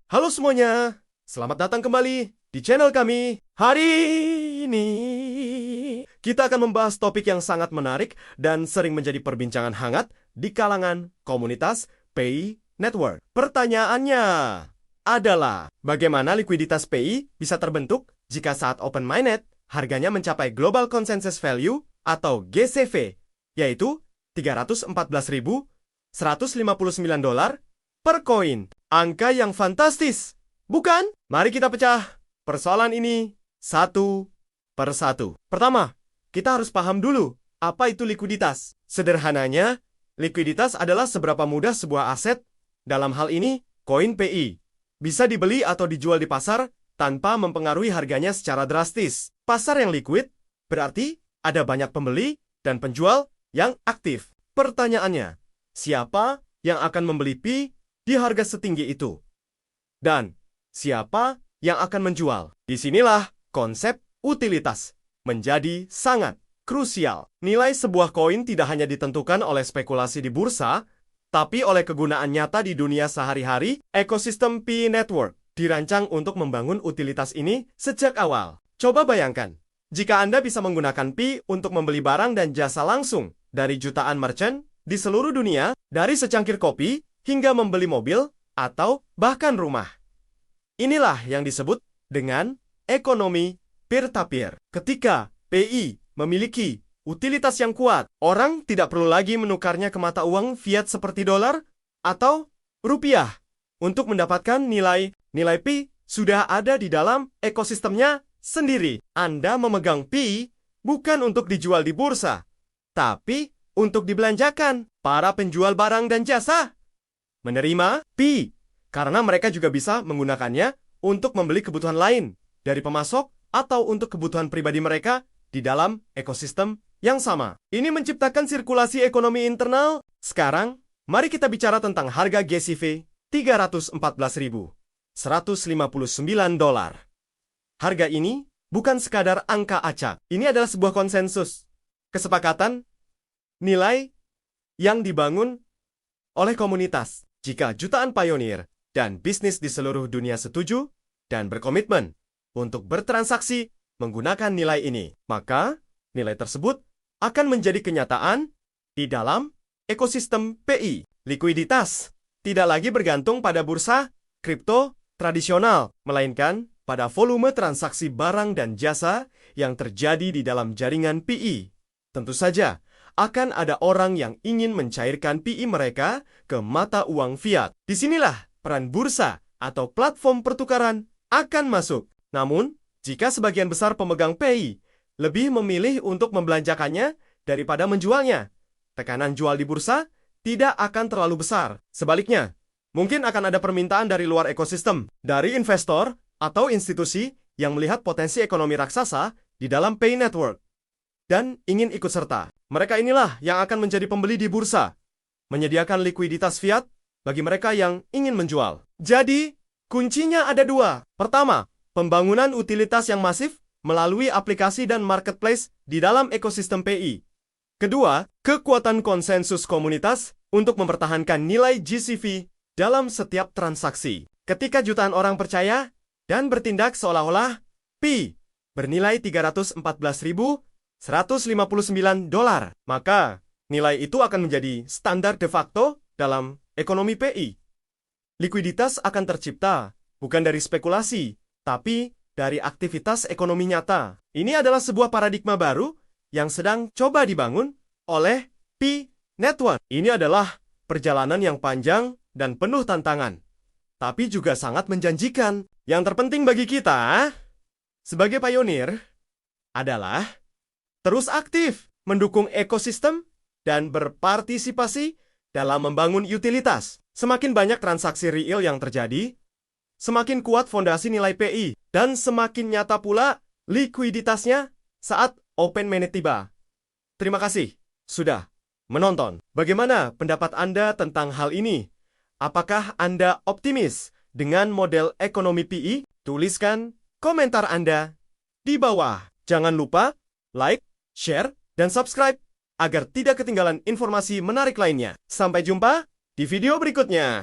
Halo semuanya, selamat datang kembali di channel kami. Hari ini kita akan membahas topik yang sangat menarik dan sering menjadi perbincangan hangat di kalangan komunitas PI Network. Pertanyaannya adalah, bagaimana likuiditas PI bisa terbentuk jika saat open mainnet harganya mencapai Global Consensus Value atau GCV, yaitu $314.159 per koin. Angka yang fantastis, bukan? Mari kita pecah persoalan ini satu per satu. Pertama, kita harus paham dulu apa itu likuiditas. Sederhananya, likuiditas adalah seberapa mudah sebuah aset, dalam hal ini koin PI, bisa dibeli atau dijual di pasar tanpa mempengaruhi harganya secara drastis. Pasar yang liquid berarti ada banyak pembeli dan penjual yang aktif. Pertanyaannya, siapa yang akan membeli PI di harga setinggi itu? Dan siapa yang akan menjual? Disinilah konsep utilitas menjadi sangat krusial. Nilai sebuah koin tidak hanya ditentukan oleh spekulasi di bursa, tapi oleh kegunaan nyata di dunia sehari-hari. Ekosistem PI Network dirancang untuk membangun utilitas ini sejak awal. Coba bayangkan, jika Anda bisa menggunakan PI untuk membeli barang dan jasa langsung dari jutaan merchant di seluruh dunia, dari secangkir kopi hingga membeli mobil atau bahkan rumah. Inilah yang disebut dengan ekonomi peer-to-peer. Ketika PI memiliki utilitas yang kuat, orang tidak perlu lagi menukarnya ke mata uang fiat seperti dolar atau rupiah. Untuk mendapatkan nilai PI sudah ada di dalam ekosistemnya sendiri. Anda memegang PI bukan untuk dijual di bursa, tapi untuk dibelanjakan. Para penjual barang dan jasa menerima PI karena mereka juga bisa menggunakannya untuk membeli kebutuhan lain dari pemasok atau untuk kebutuhan pribadi mereka di dalam ekosistem yang sama. Ini menciptakan sirkulasi ekonomi internal. Sekarang, mari kita bicara tentang harga GCV $314.159. Harga ini bukan sekadar angka acak. Ini adalah sebuah konsensus, kesepakatan, nilai yang dibangun oleh komunitas. Jika jutaan pionir dan bisnis di seluruh dunia setuju dan berkomitmen untuk bertransaksi menggunakan nilai ini, maka nilai tersebut akan menjadi kenyataan di dalam ekosistem PI. Likuiditas tidak lagi bergantung pada bursa kripto tradisional, melainkan pada volume transaksi barang dan jasa yang terjadi di dalam jaringan PI. Tentu saja, akan ada orang yang ingin mencairkan PI mereka ke mata uang fiat. Disinilah peran bursa atau platform pertukaran akan masuk. Namun, jika sebagian besar pemegang PI lebih memilih untuk membelanjakannya daripada menjualnya, tekanan jual di bursa tidak akan terlalu besar. Sebaliknya, mungkin akan ada permintaan dari luar ekosistem, dari investor atau institusi yang melihat potensi ekonomi raksasa di dalam PI Network dan ingin ikut serta. Mereka inilah yang akan menjadi pembeli di bursa, menyediakan likuiditas fiat bagi mereka yang ingin menjual. Jadi, kuncinya ada dua. Pertama, pembangunan utilitas yang masif melalui aplikasi dan marketplace di dalam ekosistem PI. Kedua, kekuatan konsensus komunitas untuk mempertahankan nilai GCV dalam setiap transaksi. Ketika jutaan orang percaya dan bertindak seolah-olah PI bernilai $314.159, maka nilai itu akan menjadi standar de facto dalam ekonomi PI. Likuiditas akan tercipta bukan dari spekulasi, tapi dari aktivitas ekonomi nyata. Ini adalah sebuah paradigma baru yang sedang coba dibangun oleh PI Network. Ini adalah perjalanan yang panjang dan penuh tantangan, tapi juga sangat menjanjikan. Yang terpenting bagi kita sebagai pionir adalah terus aktif mendukung ekosistem dan berpartisipasi dalam membangun utilitas. Semakin banyak transaksi real yang terjadi, semakin kuat fondasi nilai PI, dan semakin nyata pula likuiditasnya saat open mainnet tiba. Terima kasih sudah menonton. Bagaimana pendapat Anda tentang hal ini? Apakah Anda optimis dengan model ekonomi PI? Tuliskan komentar Anda di bawah. Jangan lupa like, share, dan subscribe agar tidak ketinggalan informasi menarik lainnya. Sampai jumpa di video berikutnya.